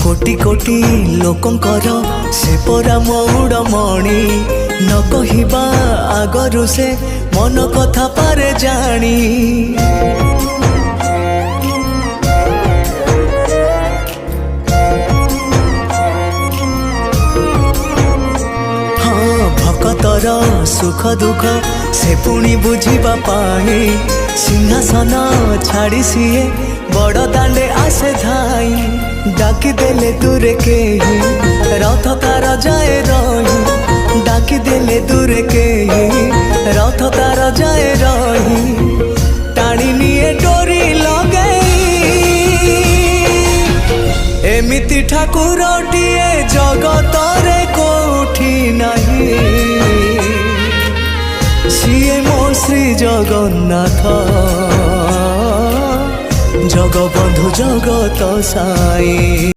कोटि कोटि लोकंकर से परा मौड़मणि न कहिबा आगरु से मन कथा पारे जानी। हाँ भक्तर सुख दुख से पुणी बुझिबा पाई सिंहासन छाड़ी सीए बड़ दांडे आसे धाई। डाकी देले दूरे के ही रथ तार जाए रही। डाकी देले दूरे के ही रथ तार जाए रही। टाणी निये डोरी लगई एमिति ठाकुरटिए जगतरे कोठी नहीं। सिए मो श्री जगन्नाथ जगबंधु जगत साई।